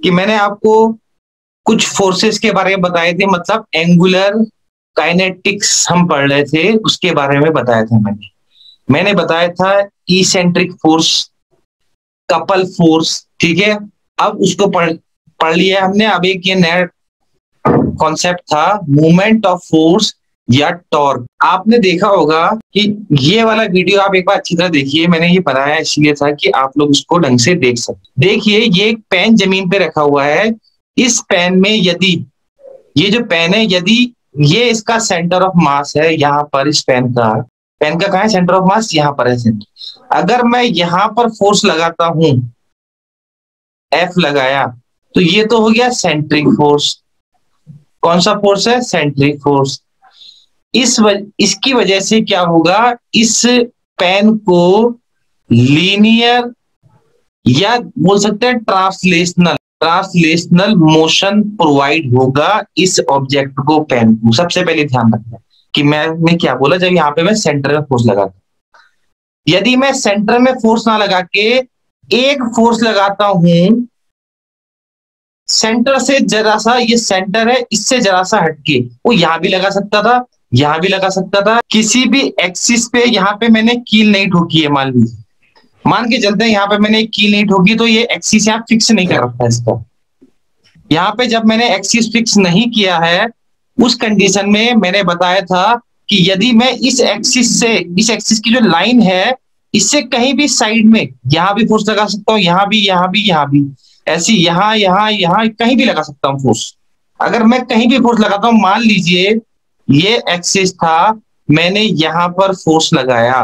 कि मैंने आपको कुछ फोर्सेस के बारे में बताए थे, मतलब एंगुलर काइनेटिक्स हम पढ़ रहे थे, उसके बारे में बताया था मैंने बताया था इसेंट्रिक फोर्स, कपल फोर्स, ठीक है। अब उसको पढ़ लिया हमने। अब एक ये नया कॉन्सेप्ट था मूवमेंट ऑफ फोर्स या टॉर्क। आपने देखा होगा कि ये वाला वीडियो आप एक बार अच्छी तरह देखिए, मैंने ये बनाया इसलिए था कि आप लोग उसको ढंग से देख सकें। देखिए, ये एक पेन जमीन पे रखा हुआ है। इस पेन में यदि ये जो पेन है, यदि ये इसका सेंटर ऑफ मास है, यहाँ पर इस पेन का कहाँ है सेंटर ऑफ मास? यहाँ पर है सेंटर। अगर मैं यहाँ पर फोर्स लगाता हूं, एफ लगाया, तो ये तो हो गया सेंट्रिक फोर्स। कौन सा फोर्स है? Centric force. इसकी वजह से क्या होगा, इस पेन को लीनियर या बोल सकते हैं ट्रांसलेशनल मोशन प्रोवाइड होगा इस ऑब्जेक्ट को, पेन को। सबसे पहले ध्यान रखना कि मैंने क्या बोला, जब यहाँ पे मैं सेंटर में फोर्स लगाता, यदि मैं सेंटर में फोर्स ना लगा के एक फोर्स लगाता हूं सेंटर से जरा सा, ये सेंटर है, इससे जरा सा हटके, वो यहां भी लगा सकता था, यहां भी लगा सकता था, किसी भी एक्सिस पे। यहाँ पे मैंने कील नहीं ठोकी है, मान लीजिए, मान के चलते हैं यहाँ पे मैंने एक कील नहीं ठोकी, तो ये एक्सिस यहाँ फिक्स नहीं कर रखा है इसका। यहाँ पे जब मैंने एक्सिस फिक्स नहीं किया है, उस कंडीशन में मैंने बताया था कि यदि मैं इस एक्सिस की जो लाइन है, इससे कहीं भी साइड में यहां भी फोर्स लगा सकता हूँ, यहाँ भी, ऐसी यहाँ कहीं भी लगा सकता हूँ फोर्स। अगर मैं कहीं भी फोर्स लगाता हूँ, मान लीजिए ये एक्सिस था, मैंने यहां पर फोर्स लगाया,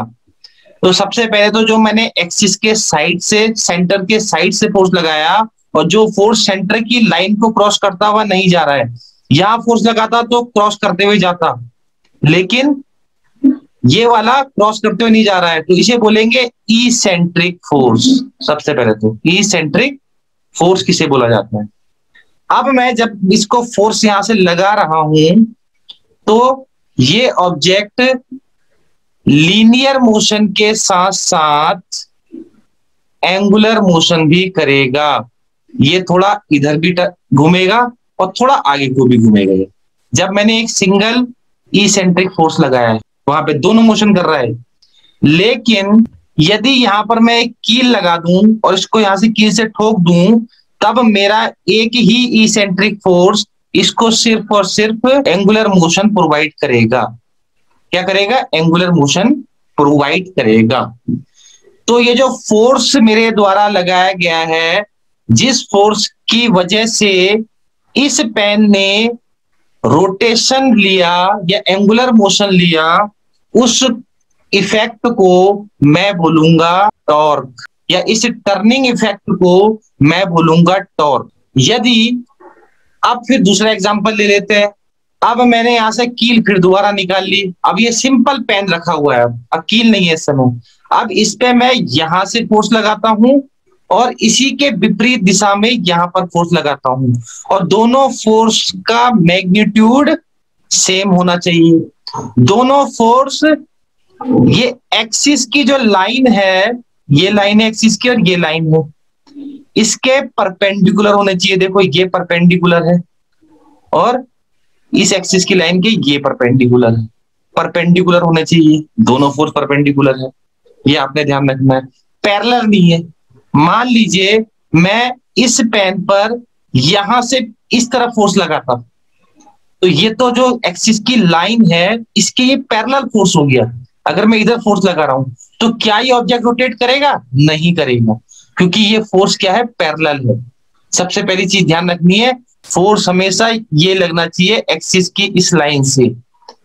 तो सबसे पहले तो जो मैंने एक्सिस के साइड से, सेंटर के साइड से फोर्स लगाया, और जो फोर्स सेंटर की लाइन को क्रॉस करता हुआ नहीं जा रहा है, यहां फोर्स लगाता तो क्रॉस करते हुए जाता, लेकिन ये वाला क्रॉस करते हुए नहीं जा रहा है, तो इसे बोलेंगे इसेंट्रिक फोर्स। सबसे पहले तो इसेंट्रिक फोर्स किसे बोला जाता है। अब मैं जब इसको फोर्स यहां से लगा रहा हूं, तो ये ऑब्जेक्ट लीनियर मोशन के साथ साथ एंगुलर मोशन भी करेगा। ये थोड़ा इधर भी घूमेगा और थोड़ा आगे को भी घूमेगा। जब मैंने एक सिंगल इसेंट्रिक फोर्स लगाया है, वहां पे दोनों मोशन कर रहा है, लेकिन यदि यहां पर मैं एक कील लगा दूं और इसको यहां से कील से ठोक दूं, तब मेरा एक ही इसेंट्रिक फोर्स इसको सिर्फ और सिर्फ एंगुलर मोशन प्रोवाइड करेगा। क्या करेगा? एंगुलर मोशन प्रोवाइड करेगा। तो ये जो फोर्स मेरे द्वारा लगाया गया है, जिस फोर्स की वजह से इस पेन ने रोटेशन लिया या एंगुलर मोशन लिया, उस इफेक्ट को मैं बोलूंगा टॉर्क, या इस टर्निंग इफेक्ट को मैं बोलूंगा टॉर्क। यदि अब फिर दूसरा एग्जांपल ले लेते हैं। अब मैंने यहां से कील फिर दोबारा निकाल ली। अब ये सिंपल पेन रखा हुआ है, अब कील नहीं है इस समय। अब इस पे मैं यहां से फोर्स लगाता हूं और इसी के विपरीत दिशा में यहां पर फोर्स लगाता हूं, और दोनों फोर्स का मैग्नीट्यूड सेम होना चाहिए। दोनों फोर्स, ये एक्सिस की जो लाइन है, ये लाइन है एक्सिस की और ये लाइन है, इसके परपेंडिकुलर होने चाहिए। देखो ये परपेंडिकुलर है और इस एक्सिस की लाइन के ये परपेंडिकुलर है, परपेंडिकुलर होने चाहिए। दोनों फोर्स परपेंडिकुलर है, ये आपने ध्यान रखना है। पैरेलल नहीं है। मान लीजिए मैं इस पेन पर यहां से इस तरफ फोर्स लगाता, तो ये तो जो एक्सिस की लाइन है, इसके ये पैरेलल फोर्स हो गया। अगर मैं इधर फोर्स लगा रहा हूं, तो क्या ये ऑब्जेक्ट रोटेट करेगा? नहीं करेगा, क्योंकि ये फोर्स क्या है? पैरेलल है। सबसे पहली चीज ध्यान रखनी है, फोर्स हमेशा ये लगना चाहिए एक्सिस की इस लाइन से।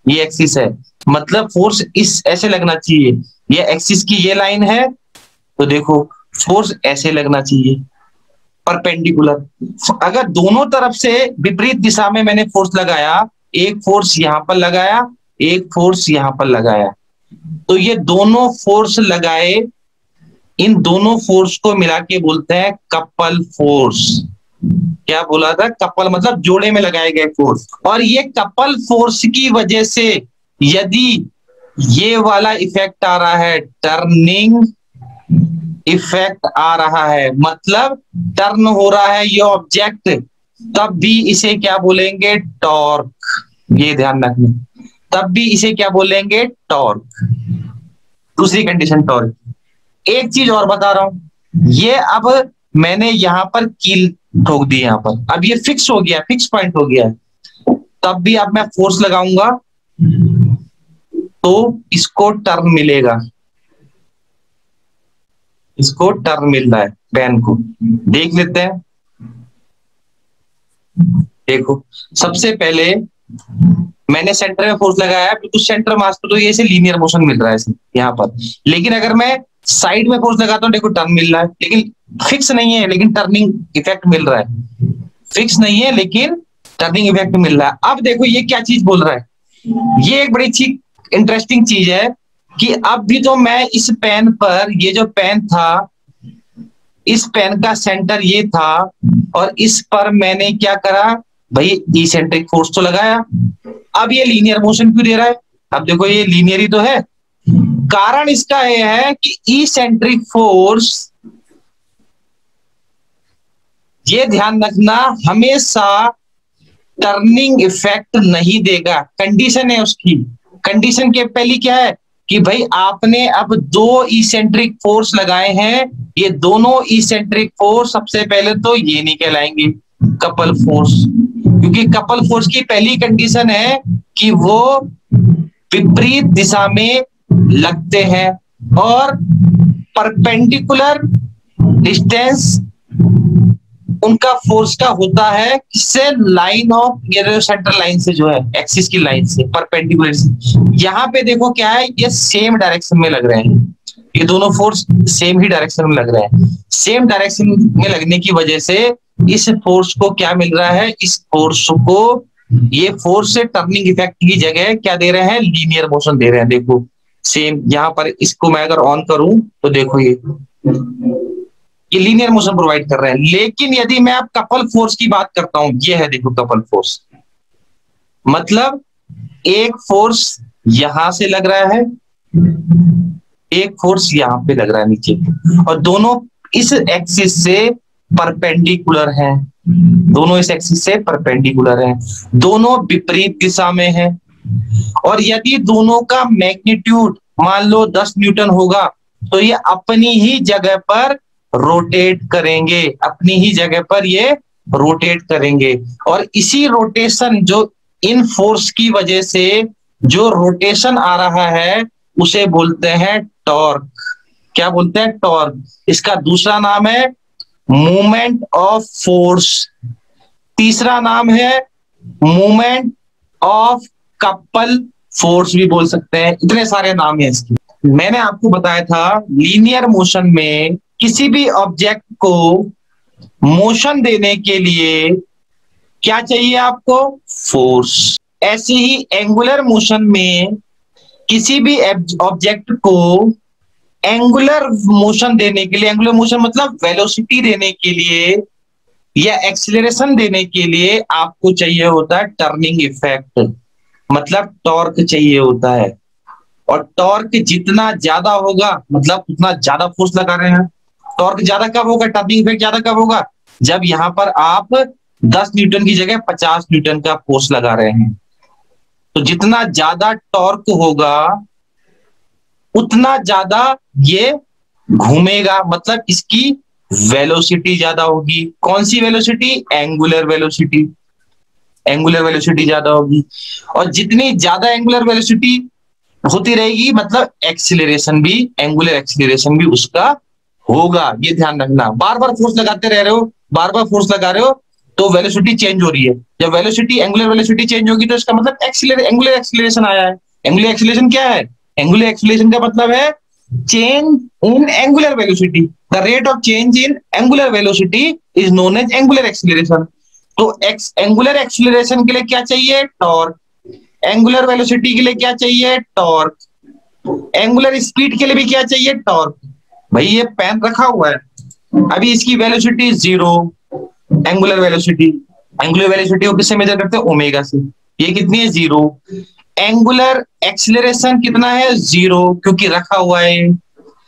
ये एक्सिस है, मतलब फोर्स इस ऐसे लगना चाहिए। ये एक्सिस की ये लाइन है, तो देखो फोर्स ऐसे लगना चाहिए, परपेंडिकुलर। अगर दोनों तरफ से विपरीत दिशा में मैंने फोर्स लगाया, एक फोर्स यहां पर लगाया, एक फोर्स यहां पर लगाया, तो ये दोनों फोर्स लगाए, इन दोनों फोर्स को मिला के बोलते हैं कपल फोर्स। क्या बोला था? कपल मतलब जोड़े में लगाए गए फोर्स। और ये कपल फोर्स की वजह से यदि ये वाला इफेक्ट आ रहा है, टर्निंग इफेक्ट आ रहा है, मतलब टर्न हो रहा है ये ऑब्जेक्ट, तब भी इसे क्या बोलेंगे? टॉर्क। ये ध्यान रखना, तब भी इसे क्या बोलेंगे? टॉर्क। दूसरी कंडीशन टॉर्क। एक चीज और बता रहा हूं, ये अब मैंने यहां पर कील ठोक दी, यहां पर अब ये फिक्स हो गया, फिक्स पॉइंट हो गया है, तब भी अब मैं फोर्स लगाऊंगा तो इसको टर्न मिलेगा, इसको टर्न मिल रहा है पेन को। देख लेते हैं। देखो, सबसे पहले मैंने सेंटर में फोर्स लगाया, बिल्कुल सेंटर मास पे, तो ये से लीनियर मोशन मिल रहा है यहाँ पर। लेकिन अगर मैं साइड में फोर्स लगाता हूँ, देखो टर्न मिल रहा है, लेकिन फिक्स नहीं है, लेकिन टर्निंग इफेक्ट मिल रहा है। फिक्स नहीं है लेकिन टर्निंग इफेक्ट मिल रहा है। अब देखो ये क्या चीज बोल रहा है, ये एक बड़ी चीज इंटरेस्टिंग चीज है कि अब भी तो मैं इस पेन पर, ये जो पेन था, इस पेन का सेंटर ये था, और इस पर मैंने क्या करा भाई? इसेंट्रिक फोर्स तो लगाया। अब ये लीनियर मोशन क्यों दे रहा है? अब देखो ये लीनियर ही तो है। कारण इसका यह है कि इसेंट्रिक फोर्स, ये ध्यान रखना, हमेशा टर्निंग इफेक्ट नहीं देगा। कंडीशन है उसकी। कंडीशन के पहली क्या है कि भाई आपने अब दो इसेंट्रिक फोर्स लगाए हैं, ये दोनों इसेंट्रिक फोर्स सबसे पहले तो ये नहीं कहलाएंगे कपल फोर्स, क्योंकि कपल फोर्स की पहली कंडीशन है कि वो विपरीत दिशा में लगते हैं और परपेंडिकुलर डिस्टेंस उनका फोर्स का होता है किससे? लाइन ऑफ, ये सेंट्रल लाइन से, जो है एक्सिस की लाइन से, परपेंडिकुलर से। यहाँ पे देखो क्या है, ये सेम डायरेक्शन में लग रहे हैं, ये दोनों फोर्स सेम ही डायरेक्शन में लग रहे हैं। सेम डायरेक्शन में लगने की वजह से इस फोर्स को क्या मिल रहा है? इस फोर्स को, ये फोर्स से टर्निंग इफेक्ट की जगह क्या दे रहे हैं? लीनियर मोशन दे रहे हैं। देखो सेम यहाँ पर, इसको मैं अगर ऑन करूं तो देखो ये लीनियर मोशन प्रोवाइड कर रहे हैं। लेकिन यदि मैं अब कपल फोर्स की बात करता हूं, ये है देखो कपल फोर्स, मतलब एक फोर्स यहां से लग रहा है, एक फोर्स यहां पे लग रहा है नीचे, और दोनों इस एक्सिस से परपेंडिकुलर हैं, दोनों इस एक्सिस से परपेंडिकुलर हैं, दोनों विपरीत दिशा में हैं। और यदि दोनों का मैग्नीट्यूड मान लो 10 न्यूटन होगा, तो ये अपनी ही जगह पर रोटेट करेंगे, अपनी ही जगह पर ये रोटेट करेंगे। और इसी रोटेशन, जो इन फोर्स की वजह से जो रोटेशन आ रहा है, उसे बोलते हैं टॉर्क। क्या बोलते हैं? टॉर्क। इसका दूसरा नाम है मोमेंट ऑफ फोर्स, तीसरा नाम है मोमेंट ऑफ कपल फोर्स भी बोल सकते हैं। इतने सारे नाम है इसके। मैंने आपको बताया था लीनियर मोशन में किसी भी ऑब्जेक्ट को मोशन देने के लिए क्या चाहिए आपको? फोर्स। ऐसे ही एंगुलर मोशन में किसी भी ऑब्जेक्ट को एंगुलर मोशन देने के लिए, एंगुलर मोशन मतलब वेलोसिटी देने के लिए या एक्सीलरेशन देने के लिए आपको चाहिए होता है टर्निंग इफेक्ट, मतलब टॉर्क चाहिए होता है। और टॉर्क जितना ज्यादा होगा, मतलब उतना ज्यादा फोर्स लगा रहे हैं। टॉर्क ज्यादा कब होगा? टर्निंग इफेक्ट ज्यादा कब होगा? जब यहां पर आप 10 न्यूटन की जगह 50 न्यूटन का फोर्स लगा रहे हैं। तो जितना ज्यादा टॉर्क होगा उतना ज्यादा ये घूमेगा, मतलब इसकी वेलोसिटी ज्यादा होगी। कौन सी velocity? Angular velocity. Angular velocity ज्यादा होगी, और जितनी ज्यादा एंगुलर वेलोसिटी होती रहेगी, मतलब एक्सीलरेशन भी, एंगुलर एक्सीलरेशन भी उसका होगा। ये ध्यान रखना। बार बार फोर्स लगाते रह रहे हो, बार बार फोर्स लगा रहे हो, तो वेलोसिटी चेंज हो रही है। जब वेलोसिटी, एंगुलर वेलोसिटी चेंज होगी, तो इसका मतलब एंगुलर एक्सीलरेशन आया है। एंगुलर एक्सीलरेशन क्या है? एंगुलर एक्सीलरेशन का मतलब है change in angular velocity. The rate of change in angular velocity is known as angular acceleration. तो एंगुलर एक्सीलरेशन के लिए क्या चाहिए? टॉर्क। एंगुलर वेलोसिटी के लिए क्या चाहिए? टॉर्क। एंगुलर स्पीड के लिए भी क्या चाहिए? टॉर्क। भाई ये पेन रखा हुआ है, अभी इसकी velocity 0, angular velocity. Angular velocity को किससे मेजर करते हैं? ओमेगा से। ये कितनी है? 0। एंगुलर एक्सीलरेशन कितना है? 0, क्योंकि रखा हुआ है।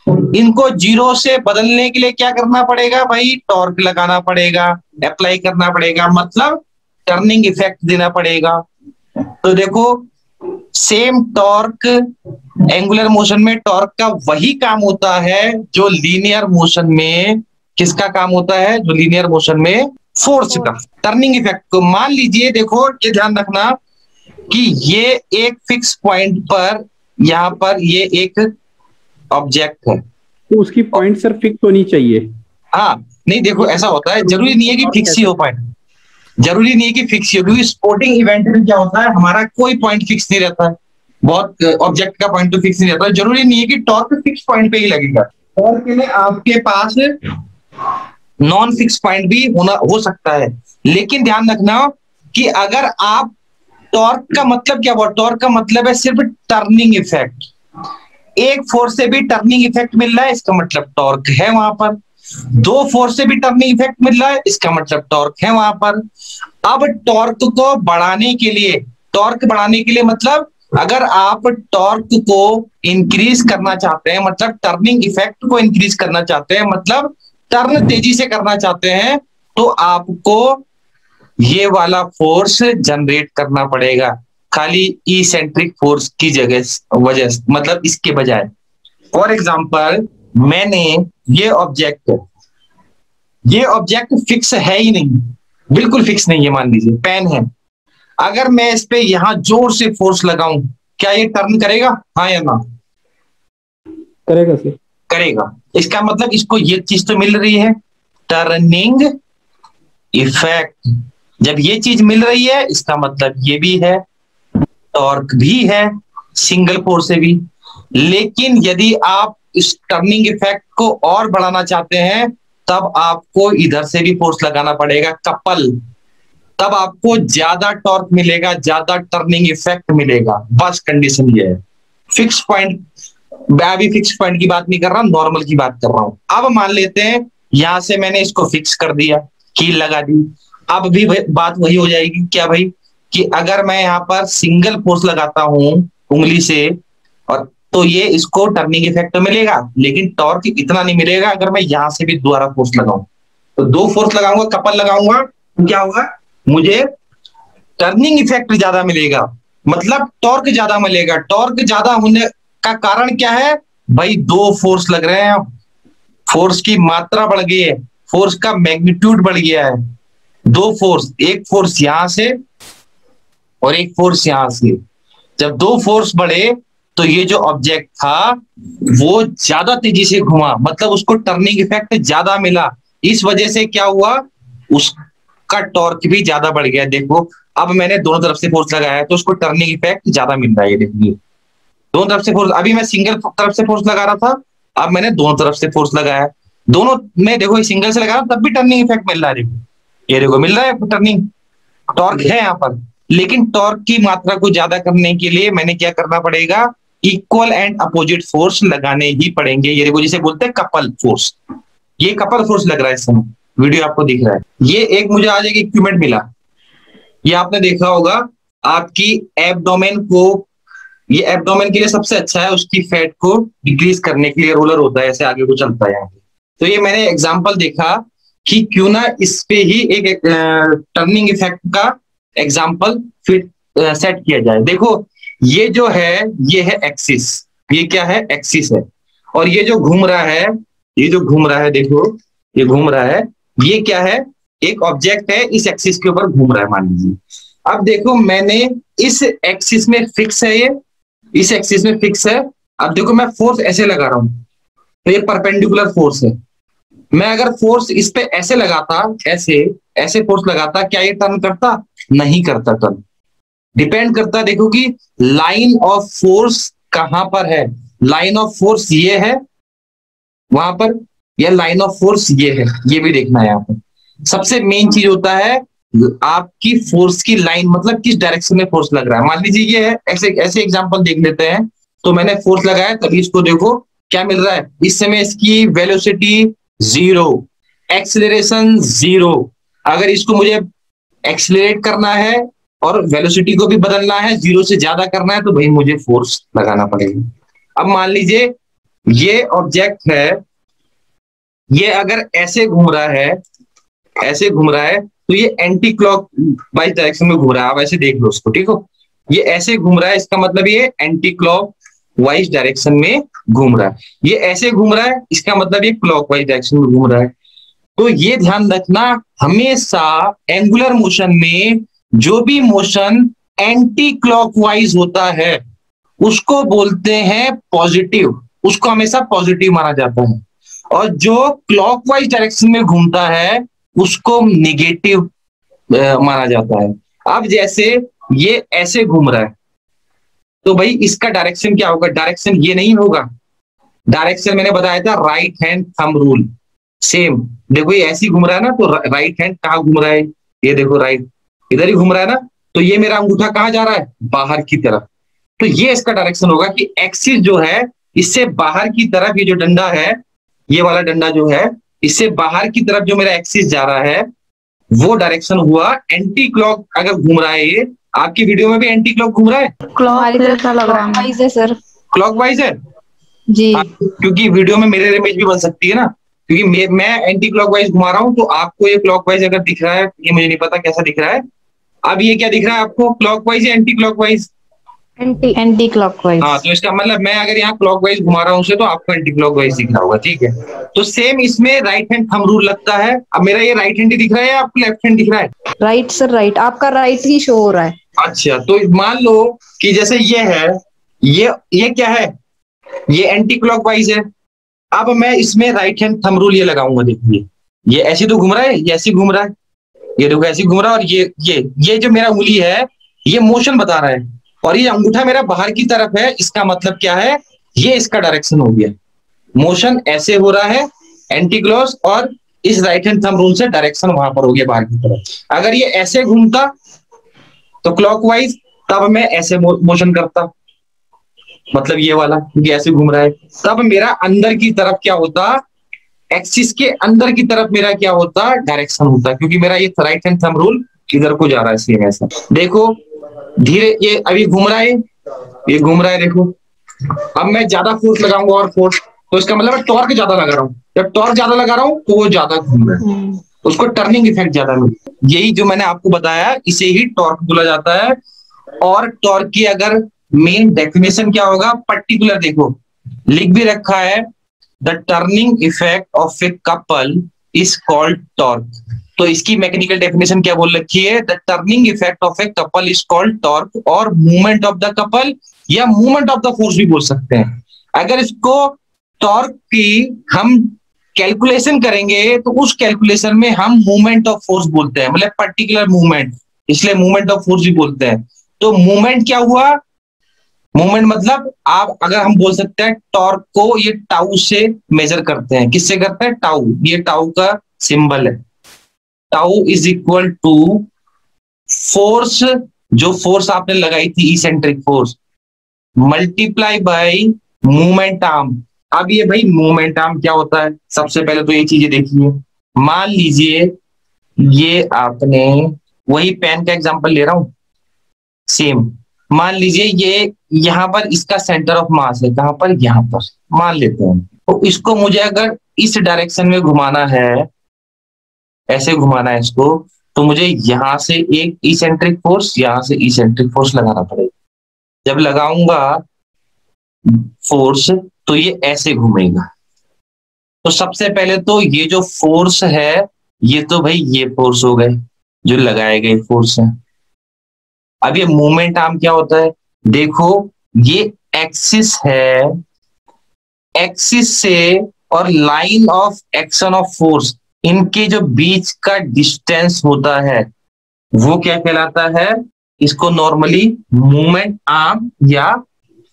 इनको जीरो से बदलने के लिए क्या करना पड़ेगा भाई, टॉर्क लगाना पड़ेगा, अप्लाई करना पड़ेगा, मतलब टर्निंग इफेक्ट देना पड़ेगा। तो देखो सेम टॉर्क एंगुलर मोशन में टॉर्क का वही काम होता है जो लीनियर मोशन में किसका काम होता है, जो लीनियर मोशन में फोर्स का, टर्निंग इफेक्ट को। मान लीजिए देखो ये ध्यान रखना कि ये एक फिक्स पॉइंट पर, यहां पर ये एक ऑब्जेक्ट है, तो उसकी पॉइंट सर फिक्स होनी चाहिए। हाँ नहीं देखो ऐसा होता है, जरूरी नहीं है कि फिक्स ही हो पॉइंट, जरूरी नहीं है कि फिक्स ही हो, क्योंकि स्पोर्टिंग इवेंट में क्या होता है हमारा कोई पॉइंट फिक्स नहीं रहता है, बहुत ऑब्जेक्ट का पॉइंट तो फिक्स नहीं रहता है। जरूरी नहीं है कि टॉर्क फिक्स पॉइंट पे ही लगेगा, टॉर्क के लिए आपके पास नॉन फिक्स पॉइंट भी होना हो सकता है। लेकिन ध्यान रखना कि अगर आप टॉर्क का मतलब क्या हुआ, टॉर्क का मतलब है सिर्फ टर्निंग इफेक्ट, एक फोर्स से भी टर्निंग इफेक्ट मिल रहा है इसका मतलब टॉर्क है वहां पर, दो फोर्स से भी टर्निंग इफेक्ट मिल रहा है इसका मतलब टॉर्क है वहां पर। अब टॉर्क को बढ़ाने के लिए, टॉर्क बढ़ाने के लिए मतलब अगर आप टॉर्क को इंक्रीज करना चाहते हैं, मतलब टर्निंग इफेक्ट को इंक्रीज करना चाहते हैं, मतलब टर्न तेजी से करना चाहते हैं, तो आपको ये वाला फोर्स जनरेट करना पड़ेगा, खाली इसेंट्रिक फोर्स की जगह वजह, मतलब इसके बजाय। फॉर एग्जाम्पल मैंने ये ऑब्जेक्ट फिक्स है ही नहीं, बिल्कुल फिक्स नहीं है, मान लीजिए पेन है, अगर मैं इस पे यहां जोर से फोर्स लगाऊं क्या ये टर्न करेगा, हाँ या ना? करेगा सर। करेगा। इसका मतलब इसको ये चीज तो मिल रही है, टर्निंग इफेक्ट। जब ये चीज मिल रही है इसका मतलब ये भी है, टॉर्क भी है सिंगल फोर्स से भी। लेकिन यदि आप इस टर्निंग इफेक्ट को और बढ़ाना चाहते हैं तब आपको इधर से भी फोर्स लगाना पड़ेगा, कपल, तब आपको ज्यादा टॉर्क मिलेगा, ज्यादा टर्निंग इफेक्ट मिलेगा। बस कंडीशन ये है। फिक्स पॉइंट, मैं अभी फिक्स पॉइंट की बात नहीं कर रहा, नॉर्मल की बात कर रहा हूं। अब मान लेते हैं यहां से मैंने इसको फिक्स कर दिया, कील लगा दी, अब भी बात वही हो जाएगी क्या भाई, कि अगर मैं यहाँ पर सिंगल फोर्स लगाता हूं उंगली से, और तो ये इसको टर्निंग इफेक्ट तो मिलेगा लेकिन टॉर्क इतना नहीं मिलेगा अगर मैं यहां से भी दोबारा फोर्स लगाऊं। तो दो फोर्स लगाऊंगा, कपल लगाऊंगा, तो क्या होगा, मुझे टर्निंग इफेक्ट ज्यादा मिलेगा, मतलब टॉर्क ज्यादा मिलेगा। टॉर्क ज्यादा होने का कारण क्या है भाई, दो फोर्स लग रहे हैं, फोर्स की मात्रा बढ़ गई है, फोर्स का मैग्नीट्यूड बढ़ गया है। दो फोर्स, एक फोर्स यहां से और एक फोर्स यहां से, जब दो फोर्स बढ़े तो ये जो ऑब्जेक्ट था वो ज्यादा तेजी से घुमा, मतलब उसको टर्निंग इफेक्ट ज्यादा मिला। इस वजह से क्या हुआ, उसका टॉर्क भी ज्यादा बढ़ गया। देखो अब मैंने दोनों तरफ से फोर्स लगाया है तो उसको टर्निंग इफेक्ट ज्यादा मिल रहा है। ये देखिए दोनों तरफ से फोर्स, अभी मैं सिंगल तरफ से फोर्स लगा रहा था, अब मैंने दोनों तरफ से फोर्स लगाया, दोनों में देखो सिंगल से लगा रहा तब भी टर्निंग इफेक्ट मिल रहा है। देखो ये देखो मिल रहा है टर्निंग, टॉर्क है यहाँ पर। लेकिन टॉर्क की मात्रा को ज्यादा करने के लिए मैंने क्या करना पड़ेगा, इक्वल एंड अपोजिट फोर्स लगाने ही पड़ेंगे। ये देखो जिसे बोलते हैं कपल फोर्स, ये कपल फोर्स लग रहा है इस समय, वीडियो आपको दिख रहा है। ये एक मुझे आज एक इक्विपमेंट मिला, ये आपने देखा होगा, आपकी एब्डोमेन को, ये एब्डोमेन के लिए सबसे अच्छा है, उसकी फैट को डिक्रीज करने के लिए रोलर होता है, ऐसे आगे को चलता है यहाँ पे। तो ये मैंने एग्जांपल देखा कि क्यों ना इस पे ही एक टर्निंग इफेक्ट का एग्जांपल फिट सेट किया जाए। देखो ये जो है ये है एक्सिस, ये क्या है, एक्सिस है, और ये जो घूम रहा है, ये जो घूम रहा है, देखो ये घूम रहा है, ये क्या है, एक ऑब्जेक्ट है इस एक्सिस के ऊपर घूम रहा है मान लीजिए। अब देखो मैंने इस एक्सिस में फिक्स है, ये इस एक्सिस में फिक्स है। अब देखो मैं फोर्स ऐसे लगा रहा हूं तो ये परपेंडिकुलर फोर्स है, मैं अगर फोर्स इस पे ऐसे लगाता, ऐसे ऐसे फोर्स लगाता, क्या ये टर्न करता, नहीं करता टर्न। डिपेंड करता, देखो कि लाइन ऑफ फोर्स कहां पर है, लाइन ऑफ फोर्स ये है वहां पर, या लाइन ऑफ फोर्स ये है, ये भी देखना है यहाँ पर। सबसे मेन चीज होता है आपकी फोर्स की लाइन, मतलब किस डायरेक्शन में फोर्स लग रहा है। मान लीजिए ये है, ऐसे ऐसे एग्जांपल देख लेते हैं। तो मैंने फोर्स लगाया, तभी इसको देखो क्या मिल रहा है, इस समय इसकी वेलोसिटी 0, एक्सीलरेशन 0। अगर इसको मुझे एक्सीलरेट करना है और वेलोसिटी को भी बदलना है, 0 से ज्यादा करना है, तो भाई मुझे फोर्स लगाना पड़ेगा। अब मान लीजिए ये ऑब्जेक्ट है, ये अगर ऐसे घूम रहा है, ऐसे घूम रहा है, तो ये एंटी क्लॉक वाइज डायरेक्शन में घूम रहा है। आप ऐसे देख लो उसको, ठीक हो। ये ऐसे घूम रहा है, इसका मतलब ये एंटी क्लॉक वाइज डायरेक्शन में घूम रहा है। ये ऐसे घूम रहा है, इसका मतलब ये क्लॉक वाइज डायरेक्शन में घूम रहा है। तो ये ध्यान रखना, हमेशा एंगुलर मोशन में जो भी मोशन एंटी क्लॉकवाइज होता है उसको बोलते हैं पॉजिटिव, उसको हमेशा पॉजिटिव माना जाता है। और जो क्लॉकवाइज डायरेक्शन में घूमता है उसको निगेटिव माना जाता है। अब जैसे ये ऐसे घूम रहा है, तो भाई इसका डायरेक्शन क्या होगा? डायरेक्शन ये नहीं होगा। डायरेक्शन मैंने बताया था right hand thumb rule. Same देखो, ये ऐसे ही घूम रहा है ना, तो राइट हैंड कहाँ घूम रहा है? ये देखो राइट, इधर ही घूम रहा है ना, तो ये मेरा अंगूठा कहाँ जा रहा है? बाहर की तरफ। तो ये इसका डायरेक्शन होगा कि एक्सिस जो है इससे बाहर की तरफ, ये जो डंडा है, ये वाला डंडा जो है, इससे बाहर की तरफ जो मेरा एक्सिस जा रहा है वो डायरेक्शन हुआ एंटी क्लॉक। अगर घूम रहा है ये, आपकी वीडियो में भी एंटी क्लॉक घूम रहा है? क्लॉकवाइज है सर। क्लॉकवाइज है जी। क्योंकि वीडियो में मिरर इमेज भी बन सकती है ना, क्योंकि मैं एंटी क्लॉकवाइज घुमा रहा हूं, तो आपको ये क्लॉकवाइज अगर दिख रहा है, ये मुझे नहीं पता कैसा दिख रहा है। अब ये क्या दिख रहा है आपको, क्लॉकवाइज या एंटी क्लॉकवाइज? Anti clockwise. हाँ, तो इसका मतलब मैं अगर यहाँ क्लॉकवाइज घुमा रहा हूँ उसे, तो आपको एंटी क्लॉकवाइज दिख रहा होगा, ठीक है। तो सेम इसमें राइट हैंड थंब रूल लगता है। अब मेरा ये राइट हैंड ही दिख रहा है या आपको लेफ्ट हैंड दिख रहा है? Right sir, right. आपका राइट ही शो हो रहा है। अच्छा, तो मान लो कि जैसे ये है, ये क्या है? ये एंटी क्लॉकवाइज है। अब मैं इसमें राइट हैंड थंब रूल ये लगाऊंगा, देखिए ये ऐसे तो घूम रहा है, ये ऐसे घूम रहा है, ये देखो ऐसे घूम रहा है, और ये जो मेरा उंगली है ये मोशन बता रहा है, और ये अंगूठा मेरा बाहर की तरफ है। इसका मतलब क्या है? ये इसका डायरेक्शन हो गया। मोशन ऐसे हो रहा है एंटी क्लॉक, और इस राइट हैंड थंब रूल से डायरेक्शन वहां पर हो गया बाहर की तरफ। अगर ये ऐसे घूमता तो क्लॉकवाइज, तब मैं ऐसे मोशन करता, मतलब ये वाला, क्योंकि ऐसे घूम रहा है, तब मेरा अंदर की तरफ क्या होता? एक्सिस के अंदर की तरफ मेरा क्या होता? डायरेक्शन होता, क्योंकि मेरा ये राइट हैंड थंब रूल किधर को जा रहा है, सेम ऐसा। देखो धीरे, ये अभी घूम रहा है, ये घूम रहा है, देखो। अब मैं ज्यादा फोर्स लगाऊंगा, और फोर्स, तो इसका मतलब मैं टॉर्क ज्यादा लगा रहा हूँ। जब टॉर्क ज्यादा लगा रहा हूँ तो वो ज्यादा घूम रहा है, उसको टर्निंग इफेक्ट ज्यादा मिलता है। यही जो मैंने आपको बताया, इसे ही टॉर्क बोला जाता है। और टॉर्क की अगर मेन डेफिनेशन क्या होगा, पर्टिकुलर देखो लिख भी रखा है, the turning effect of a couple is called torque. तो इसकी मैकेनिकल डेफिनेशन क्या बोल रखी है? The turning effect of a couple is called torque, और मूवमेंट ऑफ द कपल या मूवमेंट ऑफ द फोर्स भी बोल सकते हैं। अगर इसको टॉर्क की हम कैलकुलेशन करेंगे तो उस कैलकुलेशन में हम मूवमेंट ऑफ फोर्स बोलते हैं, मतलब पर्टिकुलर मूवमेंट, इसलिए मूवमेंट ऑफ फोर्स भी बोलते हैं। तो मूवमेंट क्या हुआ? मूवमेंट मतलब आप, अगर हम बोल सकते हैं टॉर्क को ये टाउ से मेजर करते हैं। किससे करते हैं? टाउ, ये टाउ का सिंबल है। Tau is equal to force, जो फोर्स आपने लगाई थी eccentric force, multiply by movement arm. अब ये भाई मूवमेंट आर्म क्या होता है? सबसे पहले तो ये चीजें देखिए। मान लीजिए ये आपने, वही पेन का एग्जांपल ले रहा हूं, सेम मान लीजिए ये यहाँ पर इसका सेंटर ऑफ मास है, कहां पर? यहाँ पर मान लेते हैं। तो इसको मुझे अगर इस डायरेक्शन में घुमाना है, ऐसे घुमाना है इसको, तो मुझे यहां से एक इसेंट्रिक फोर्स, यहां से इसेंट्रिक फोर्स लगाना पड़ेगा। जब लगाऊंगा फोर्स तो ये ऐसे घूमेगा। तो सबसे पहले तो ये जो फोर्स है, ये तो भाई ये फोर्स हो गए जो लगाए गए फोर्स है। अब ये मूवमेंट आर्म क्या होता है? देखो ये एक्सिस है, एक्सिस से और line of action of force, इनके जो बीच का डिस्टेंस होता है वो क्या कहलाता है? इसको नॉर्मली मूवमेंट आर्म या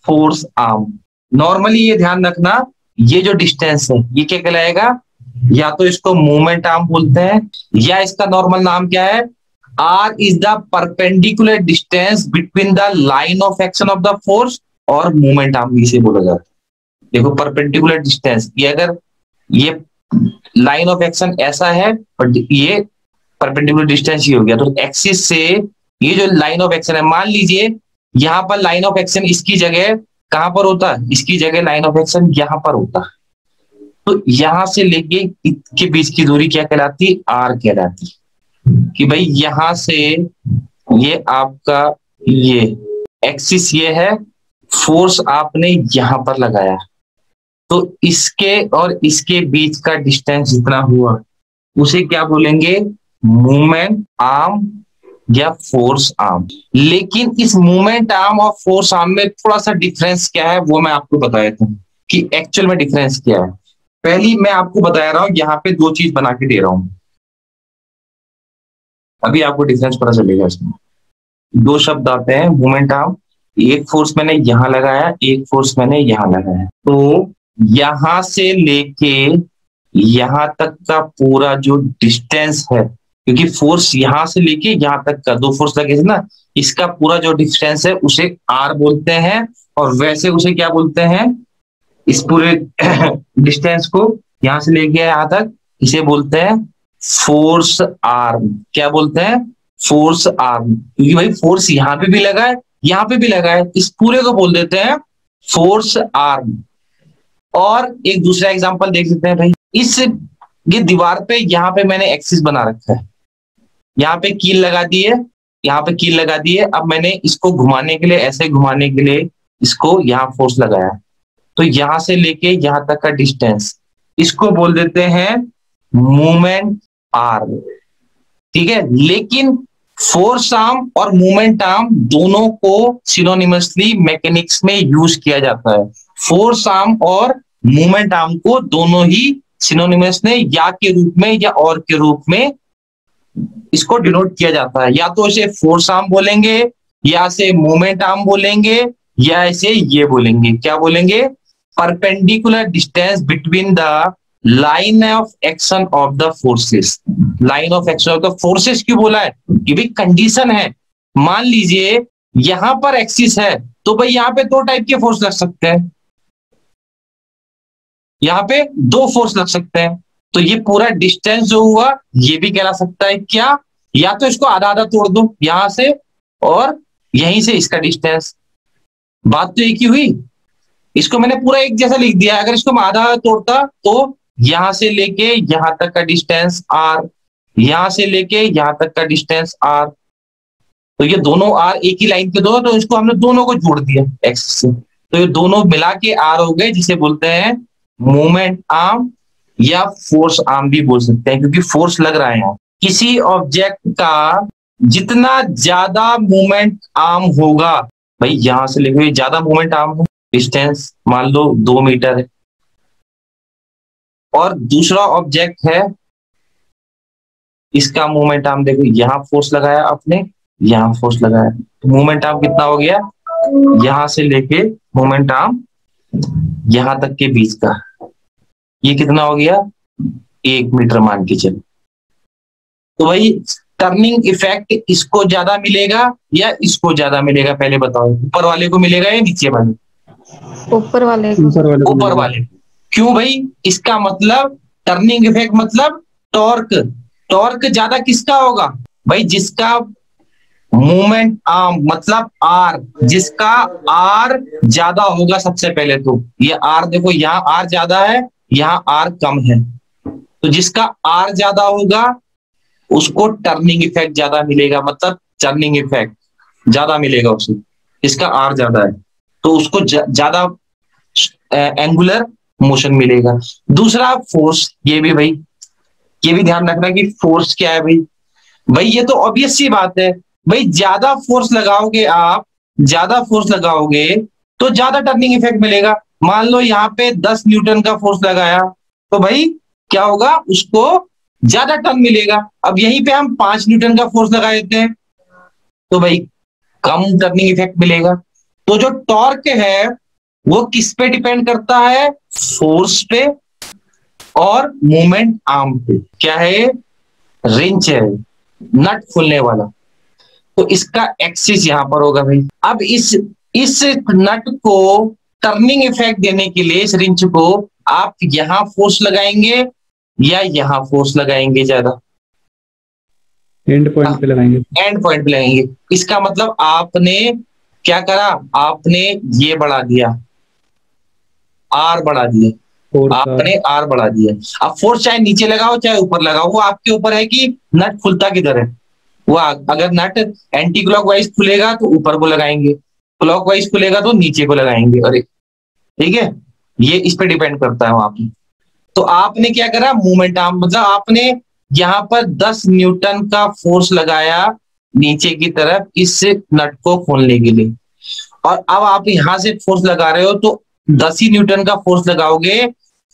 फोर्स आर्म। नॉर्मली ये ध्यान रखना, ये जो डिस्टेंस है ये क्या कहलाएगा? या तो इसको मूवमेंट आर्म बोलते हैं, या इसका नॉर्मल नाम क्या है? R is the perpendicular distance between the line of action of the force और मूवमेंट आर्म भी इसे बोला जाता है। देखो परपेंडिकुलर डिस्टेंस, ये अगर ये लाइन ऑफ एक्शन ऐसा है और ये परपेंडिकुलर डिस्टेंस ही हो गया, तो एक्सिस से ये जो लाइन ऑफ एक्शन है, मान लीजिए यहाँ पर लाइन ऑफ एक्शन इसकी जगह कहां पर होता, इसकी जगह लाइन ऑफ एक्शन यहां पर होता। तो यहां से लेके इसके बीच की दूरी क्या कहलाती, आर कहलाती। कि भाई यहां से ये आपका ये एक्सिस ये है, फोर्स आपने यहां पर लगाया, तो इसके और इसके बीच का डिस्टेंस जितना हुआ उसे क्या बोलेंगे, मूवमेंट आर्म या फोर्स आर्म। लेकिन इस मूवमेंट आर्म और फोर्स आर्म में थोड़ा सा डिफरेंस क्या है वो मैं आपको बता देता हूँ कि एक्चुअल में डिफरेंस क्या है। पहली मैं आपको बता रहा हूं, यहाँ पे दो चीज बना के दे रहा हूं, अभी आपको डिफरेंस पता चलेगा। इसमें दो शब्द आते हैं, मूवमेंट आर्म, एक फोर्स मैंने यहां लगाया, एक फोर्स मैंने यहां लगाया। तो यहां से लेके यहां तक का पूरा जो डिस्टेंस है, क्योंकि फोर्स यहां से लेके यहां तक का दो फोर्स लगे थे ना, इसका पूरा जो डिस्टेंस है उसे आर बोलते हैं। और वैसे उसे क्या बोलते हैं, इस पूरे डिस्टेंस को यहां से लेके यहां तक इसे बोलते हैं फोर्स आर्म। क्या बोलते हैं, फोर्स आर्म, क्योंकि भाई फोर्स यहां पे भी लगा है यहां पे भी लगा है, इस पूरे को बोल देते हैं फोर्स आर्म। और एक दूसरा एग्जांपल देख सकते हैं भाई, इस ये दीवार पे यहाँ पे मैंने एक्सिस बना रखा है, यहाँ पे कील लगा दी है, यहाँ पे कील लगा दी है। अब मैंने इसको घुमाने के लिए, ऐसे घुमाने के लिए इसको यहाँ फोर्स लगाया, तो यहां से लेके यहां तक का डिस्टेंस इसको बोल देते हैं मूवमेंट आर्म। ठीक है, लेकिन फोर्स आर्म और मूवमेंट आर्म दोनों को सिनोनिमसली मैकेनिक्स में यूज किया जाता है। फोर्स आर्म और मूवमेंट आर्म को दोनों ही सिनोनिमस ने या के रूप में या और के रूप में इसको डिनोट किया जाता है। या तो इसे फोर्स आर्म बोलेंगे, या इसे मूवमेंट आर्म बोलेंगे, या इसे ये बोलेंगे, क्या बोलेंगे, perpendicular distance between the line of action of the forces. Line of action of the forces क्यों बोला है, कि भाई कंडीशन है, मान लीजिए यहां पर एक्सिस है, तो भाई यहां पे दो टाइप के फोर्स लग सकते हैं, यहां पे दो फोर्स लग सकते हैं। तो ये पूरा डिस्टेंस जो हुआ ये भी कहला सकता है क्या, या तो इसको आधा आधा तोड़ दो यहां से और यहीं से इसका डिस्टेंस, बात तो एक ही हुई। इसको मैंने पूरा एक जैसा लिख दिया, अगर इसको मैं आधा तोड़ता तो यहां से लेके यहां तक का डिस्टेंस आर, यहां से लेके यहां तक का डिस्टेंस आर, तो ये दोनों आर एक ही लाइन के दो, तो इसको हमने दोनों को जोड़ दिया एक्स से, तो ये दोनों मिला के आर हो गए, जिसे बोलते हैं मूवमेंट आर्म या फोर्स आर्म भी बोल सकते हैं, क्योंकि फोर्स लग रहा है यहाँ। किसी ऑब्जेक्ट का जितना ज्यादा मूवमेंट आर्म होगा, भाई यहां से लेके ज्यादा मूवमेंट आर्म है, डिस्टेंस मान लो 2 मीटर है, और दूसरा ऑब्जेक्ट है, इसका मूवमेंट आर्म देखो, यहां फोर्स लगाया आपने, यहां फोर्स लगाया, तो मूवमेंट आर्म कितना हो गया, यहां से लेके मूवमेंट आर्म यहां तक के बीच का, ये कितना हो गया, 1 मीटर मान के चलो। तो भाई टर्निंग इफेक्ट इसको ज्यादा मिलेगा या इसको ज्यादा मिलेगा, पहले बताओ, ऊपर वाले को मिलेगा या नीचे वाले, ऊपर वाले को। ऊपर वाले। क्यों भाई, इसका मतलब टर्निंग इफेक्ट मतलब टॉर्क, टॉर्क ज्यादा किसका होगा भाई, जिसका मूवमेंट आर्म मतलब आर, जिसका आर ज्यादा होगा। सबसे पहले तो ये आर देखो, यहाँ आर ज्यादा है, यहाँ आर कम है, तो जिसका आर ज्यादा होगा उसको टर्निंग इफेक्ट ज्यादा मिलेगा, मतलब टर्निंग इफेक्ट ज्यादा मिलेगा उसे, जिसका आर ज्यादा है तो उसको ज्यादा एंगुलर मोशन मिलेगा। दूसरा फोर्स, ये भी भाई, ये भी ध्यान रखना कि फोर्स क्या है भाई, भाई ये तो ऑब्वियस सी बात है भाई, ज्यादा फोर्स लगाओगे आप, ज्यादा फोर्स लगाओगे तो ज्यादा टर्निंग इफेक्ट मिलेगा। मान लो यहाँ पे 10 न्यूटन का फोर्स लगाया, तो भाई क्या होगा, उसको ज्यादा टर्न मिलेगा। अब यहीं पे हम 5 न्यूटन का फोर्स लगा देते हैं, तो भाई कम टर्निंग इफेक्ट मिलेगा। तो जो टॉर्क है वो किस पे डिपेंड करता है, फोर्स पे और मूवमेंट आर्म पे। क्या है, रिंच है, नट खुलने वाला, तो इसका एक्सिस यहां पर होगा भाई। अब इस नट को टर्निंग इफेक्ट देने के लिए इस रिंच को आप यहां फोर्स लगाएंगे या यहां फोर्स लगाएंगे, ज्यादा एंड पॉइंट पे लगाएंगे, एंड पॉइंट पे लगाएंगे। इसका मतलब आपने क्या करा आपने, ये बढ़ा दिया, आर बढ़ा दिया, फोर्स आपने आर बढ़ा दिया। अब फोर्स चाहे नीचे लगाओ चाहे ऊपर लगाओ, वो आपके ऊपर है कि नट खुलता किधर है। वो अगर नट एंटी क्लॉकवाइज खुलेगा तो ऊपर को लगाएंगे, क्लॉकवाइज खुलेगा तो नीचे को लगाएंगे। अरे ठीक है, ये इस पे डिपेंड करता है वहां पे। तो आपने क्या करा, मूवमेंट आर्म, मतलब आपने यहाँ पर 10 न्यूटन का फोर्स लगाया नीचे की तरफ इस नट को खोलने के लिए, और अब आप यहां से फोर्स लगा रहे हो तो 10 ही न्यूटन का फोर्स लगाओगे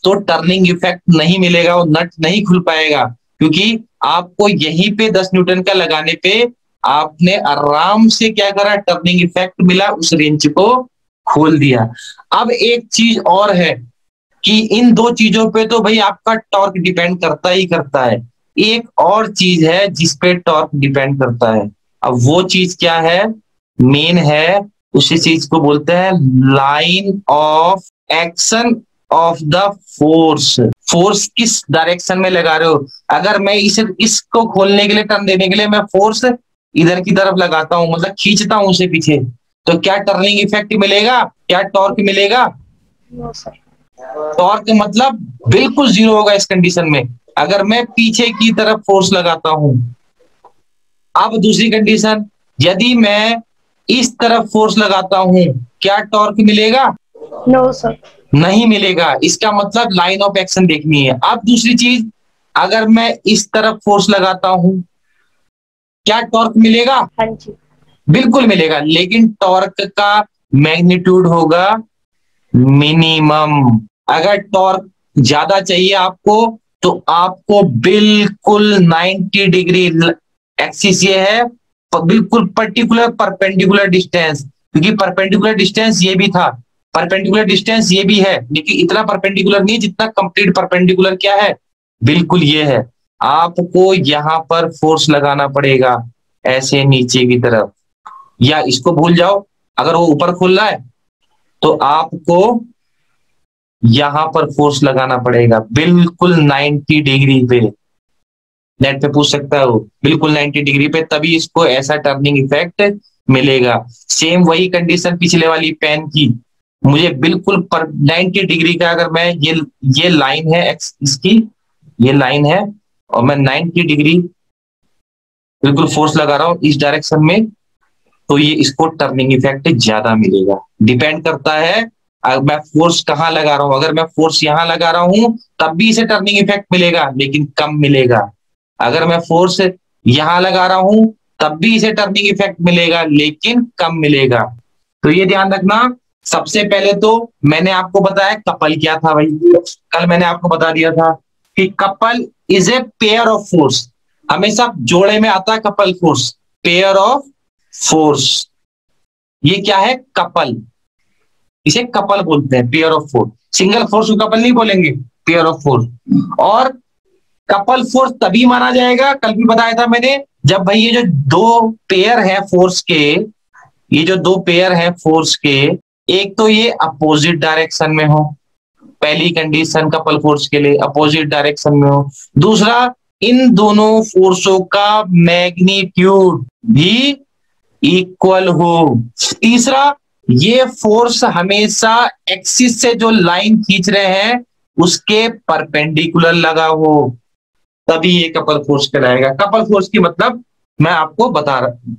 तो टर्निंग इफेक्ट नहीं मिलेगा, वो नट नहीं खुल पाएगा, क्योंकि आपको यहीं पे 10 न्यूटन का लगाने पे आपने आराम से क्या करा, टर्निंग इफेक्ट मिला, उस रेंज को खोल दिया। अब एक चीज और है कि इन दो चीजों पे तो भाई आपका टॉर्क डिपेंड करता ही करता है, एक और चीज है जिसपे टॉर्क डिपेंड करता है। अब वो चीज क्या है, मेन है, उसी चीज को बोलते हैं line of action of the force. Force किस डायरेक्शन में लगा रहे हो। अगर मैं इसको खोलने के लिए, टर्न देने के लिए मैं फोर्स इधर की तरफ लगाता हूं, मतलब खींचता हूं उसे पीछे, तो क्या टर्निंग इफेक्ट मिलेगा, क्या टॉर्क मिलेगा। No sir. टॉर्क मतलब बिल्कुल जीरो होगा इस कंडीशन में, अगर मैं पीछे की तरफ फोर्स लगाता हूं। अब दूसरी कंडीशन, यदि मैं इस तरफ फोर्स लगाता हूं, क्या टॉर्क मिलेगा। No sir. नहीं मिलेगा, इसका मतलब लाइन ऑफ एक्शन देखनी है। अब दूसरी चीज, अगर मैं इस तरफ फोर्स लगाता हूं, क्या टॉर्क मिलेगा। हाँ जी। बिल्कुल मिलेगा, लेकिन टॉर्क का मैग्नीट्यूड होगा मिनिमम। अगर टॉर्क ज्यादा चाहिए आपको तो आपको बिल्कुल 90 डिग्री एक्सिस ये है, बिल्कुल पर्टिकुलर परपेंडिकुलर डिस्टेंस, क्योंकि परपेंडिकुलर डिस्टेंस ये भी था, परपेंडिकुलर डिस्टेंस ये भी है, लेकिन इतना परपेंडिकुलर नहीं जितना कंप्लीट परपेंडिकुलर क्या है, बिल्कुल ये है। आपको यहां पर फोर्स लगाना पड़ेगा ऐसे नीचे की तरफ, या इसको भूल जाओ, अगर वो ऊपर खुल रहा है तो आपको यहां पर फोर्स लगाना पड़ेगा बिल्कुल 90 डिग्री पे। नेट पे पूछ सकता है वो, बिल्कुल 90 डिग्री पे, तभी इसको ऐसा टर्निंग इफेक्ट मिलेगा। सेम वही कंडीशन पिछले वाली पेन की, मुझे बिल्कुल 90 डिग्री का, अगर मैं ये लाइन है इसकी, ये लाइन है, और मैं 90 डिग्री बिल्कुल फोर्स लगा रहा हूं इस डायरेक्शन में, तो ये इसको टर्निंग इफेक्ट ज्यादा मिलेगा। डिपेंड करता है मैं फोर्स कहाँ लगा रहा हूं, अगर मैं फोर्स यहां लगा रहा हूं तब भी इसे टर्निंग इफेक्ट मिलेगा, लेकिन कम मिलेगा। अगर मैं फोर्स यहां लगा रहा हूं तब भी इसे टर्निंग इफेक्ट मिलेगा, लेकिन कम मिलेगा। तो ये ध्यान रखना। सबसे पहले तो मैंने आपको बताया कपल क्या था भाई, कल मैंने आपको बता दिया था कि couple is a pair of force, हमेशा जोड़े में आता है couple force, pair of force. ये क्या है, कपल, इसे कपल बोलते हैं, pair of force. Single force को कपल नहीं बोलेंगे, पेयर ऑफ फोर्स। और कपल फोर्स तभी माना जाएगा, कल भी बताया था मैंने, जब भाई ये जो दो पेयर है फोर्स के, ये जो दो पेयर है फोर्स के, एक तो ये अपोजिट डायरेक्शन में हो, पहली कंडीशन कपल फोर्स के लिए अपोजिट डायरेक्शन में हो। दूसरा, इन दोनों फोर्सों का मैग्नीट्यूड भी इक्वल हो। तीसरा, ये फोर्स हमेशा एक्सिस से जो लाइन खींच रहे हैं उसके परपेंडिकुलर लगा हो, तभी ये कपल फोर्स कहलाएगा। कपल फोर्स की मतलब मैं आपको बता रहा,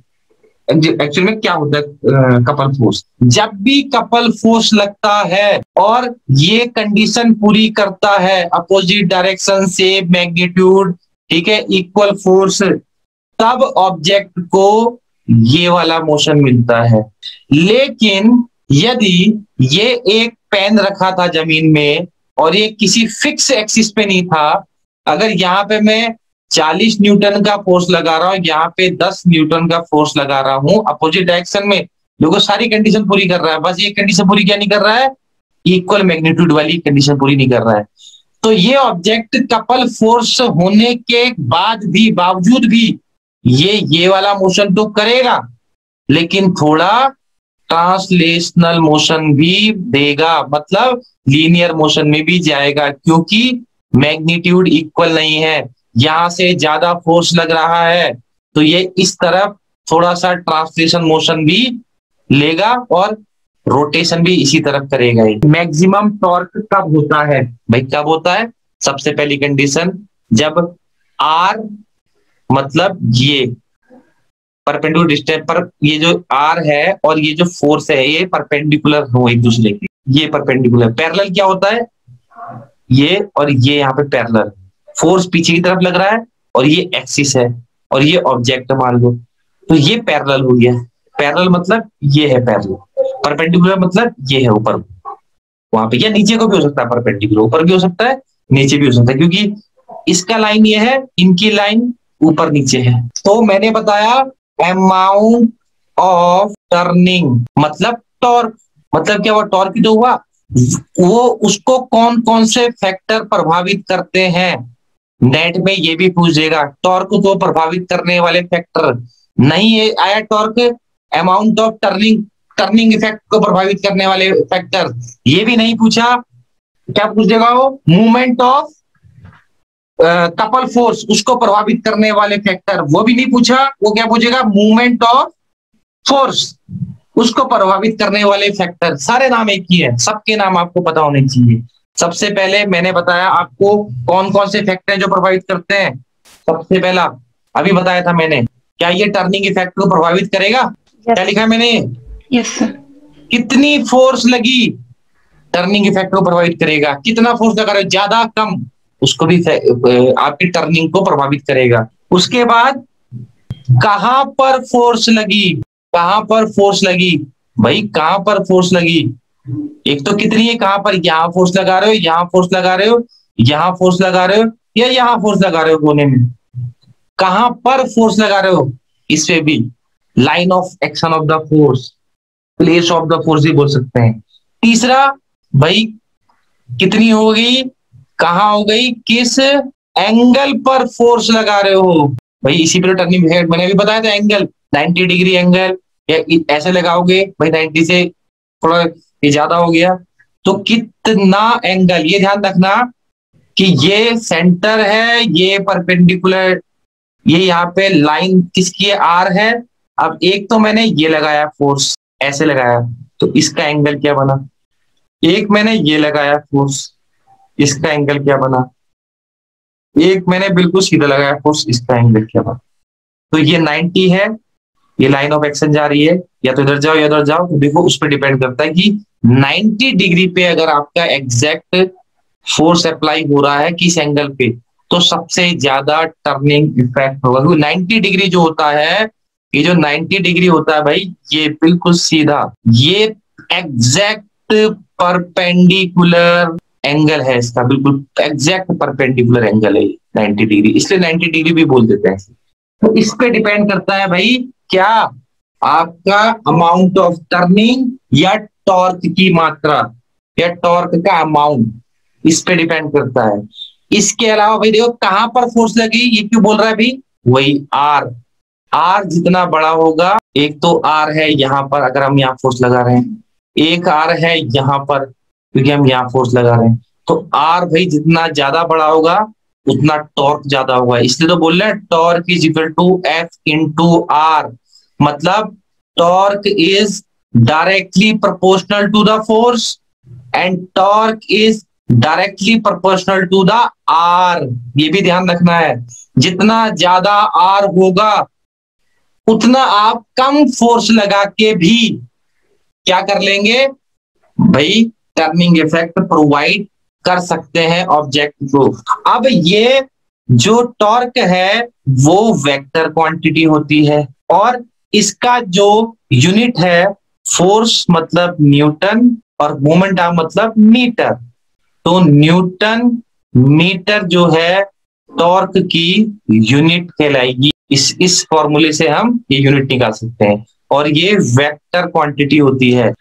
एक्चुअल में क्या होता है कपल फोर्स। जब भी कपल फोर्स लगता है और ये कंडीशन पूरी करता है, अपोजिट डायरेक्शन से मैग्नीट्यूड, ठीक है, इक्वल फोर्स, तब ऑब्जेक्ट को ये वाला मोशन मिलता है। लेकिन यदि ये एक पेन रखा था जमीन में और ये किसी फिक्स एक्सिस पे नहीं था, अगर यहाँ पे मैं 40 न्यूटन का फोर्स लगा रहा हूं, यहाँ पे 10 न्यूटन का फोर्स लगा रहा हूं अपोजिट डायरेक्शन में, देखो सारी कंडीशन पूरी कर रहा है, बस ये कंडीशन पूरी क्या नहीं कर रहा है, इक्वल मैग्नीट्यूड वाली कंडीशन पूरी नहीं कर रहा है। तो ये ऑब्जेक्ट कपल फोर्स होने के बाद भी, बावजूद भी ये वाला मोशन तो करेगा, लेकिन थोड़ा ट्रांसलेशनल मोशन भी देगा, मतलब लीनियर मोशन में भी जाएगा, क्योंकि मैग्नीट्यूड इक्वल नहीं है। यहां से ज्यादा फोर्स लग रहा है तो ये इस तरफ थोड़ा सा ट्रांसलेशन मोशन भी लेगा और रोटेशन भी इसी तरफ करेगा। मैक्सिमम टॉर्क कब होता है भाई? कब होता है? सबसे पहली कंडीशन, जब आर मतलब ये परपेंडिकुलर डिस्टेंस पर, ये जो आर है और ये जो फोर्स है ये परपेंडिकुलर हो एक दूसरे के। ये परपेंडिकुलर, पैरेलल क्या होता है? ये और ये यहाँ पे पैरेलल, फोर्स पीछे की तरफ लग रहा है और ये एक्सिस है और ये ऑब्जेक्ट मान लो, तो ये पैरेलल हो गया। पैरेलल मतलब ये है पैरेलल, परपेंडिकुलर मतलब ये है ऊपर वहां पे, या नीचे को भी हो सकता है, परपेंडिकुलर ऊपर भी हो सकता है नीचे भी हो सकता है, क्योंकि इसका लाइन ये है, इनकी लाइन ऊपर नीचे है। तो मैंने बताया अमाउंट ऑफ टर्निंग मतलब टॉर्क, मतलब क्या हुआ? टॉर्क जो हुआ वो उसको कौन कौन से फैक्टर प्रभावित करते हैं, नेट में ये भी पूछ देगा। टॉर्क को प्रभावित करने वाले फैक्टर नहीं है आया, torque amount of turning effect को प्रभावित करने वाले फैक्टर ये भी नहीं पूछा। क्या पूछ देगा वो? मूवमेंट ऑफ कपल फोर्स उसको प्रभावित करने वाले फैक्टर वो भी नहीं पूछा। वो क्या पूछेगा? मूवमेंट ऑफ फोर्स उसको प्रभावित करने वाले फैक्टर। सारे नाम एक ही है, सबके नाम आपको पता होने चाहिए। सबसे पहले मैंने बताया आपको कौन कौन से फैक्टर जो प्रभावित करते हैं। सबसे पहला अभी बताया था मैंने, क्या ये टर्निंग इफेक्ट को प्रभावित करेगा? क्या लिखा है मैंने? Yes sir. कितनी फोर्स लगी टर्निंग इफेक्ट को प्रभावित करेगा। कितना फोर्स लगा रहे हो, ज्यादा कम, उसको भी आपकी टर्निंग को प्रभावित करेगा। उसके बाद कहां पर फोर्स लगी, कहां पर फोर्स लगी भाई, कहां पर फोर्स लगी? एक तो कितनी है, कहां पर, यहां फोर्स लगा रहे हो, यहां फोर्स लगा रहे हो, यहां फोर्स लगा रहे हो, या यहां फोर्स लगा रहे हो कोने में, कहां पर फोर्स लगा रहे हो? इससे भी line of action of the force, place of the force भी बोल सकते हैं। तीसरा भाई कितनी हो गई, कहां हो गई, किस एंगल पर फोर्स लगा रहे हो भाई। इसी पर टर्निंग मैंने भी बताया था, एंगल 90 डिग्री एंगल, या ऐसे लगाओगे भाई 90 से थोड़ा ये ज्यादा हो गया, तो कितना एंगल, ये ध्यान रखना कि ये सेंटर है, ये परपेंडिकुलर, ये यहाँ पे लाइन किसकी है? आर है। अब एक तो मैंने ये लगाया फोर्स, ऐसे लगाया, तो इसका एंगल क्या बना? एक मैंने ये लगाया फोर्स, इसका एंगल क्या बना? एक मैंने बिल्कुल सीधा लगाया फोर्स, इसका एंगल क्या बना? तो ये 90 है, ये लाइन ऑफ एक्शन जा रही है, या तो इधर जाओ या इधर जाओ, तो देखो उस पर डिपेंड करता है कि 90 डिग्री पे अगर आपका एग्जैक्ट फोर्स अप्लाई हो रहा है किस एंगल पे, तो सबसे ज्यादा टर्निंग इफेक्ट होगा। क्योंकि 90 डिग्री जो होता है, ये जो 90 डिग्री होता है भाई, ये बिल्कुल सीधा, ये एग्जैक्ट परपेंडिकुलर एंगल है इसका, बिल्कुल एग्जैक्ट परपेंडिकुलर एंगल है 90 डिग्री, इसलिए 90 डिग्री भी बोल देते हैं। तो इस पे डिपेंड करता है भाई क्या, आपका अमाउंट ऑफ टर्निंग या टॉर्क की मात्रा या टॉर्क का अमाउंट, इस पे डिपेंड करता है। इसके अलावा भाई देखो कहां पर फोर्स लगी, ये क्यों बोल रहा है भाई? वही आर, आर जितना बड़ा होगा, एक तो आर है यहाँ पर अगर हम यहाँ फोर्स लगा रहे हैं, एक आर है यहाँ पर क्योंकि हम यहाँ फोर्स लगा रहे हैं, तो आर भाई जितना ज्यादा बड़ा होगा उतना टॉर्क ज्यादा होगा। इसलिए तो बोल रहे हैं torque is equal to F into R, मतलब torque is directly proportional to the force and torque is directly proportional to the R. ये भी ध्यान रखना है, जितना ज्यादा आर होगा उतना आप कम फोर्स लगा के भी क्या कर लेंगे भाई, टर्निंग इफेक्ट प्रोवाइड कर सकते हैं ऑब्जेक्ट को। अब ये जो टॉर्क है वो वेक्टर क्वांटिटी होती है और इसका जो यूनिट है, फोर्स मतलब न्यूटन और मोमेंट आर्म मतलब मीटर, तो न्यूटन मीटर जो है टॉर्क की यूनिट कहलाएगी। इस फॉर्मूले से हम ये यूनिट निकाल सकते हैं और ये वेक्टर क्वांटिटी होती है।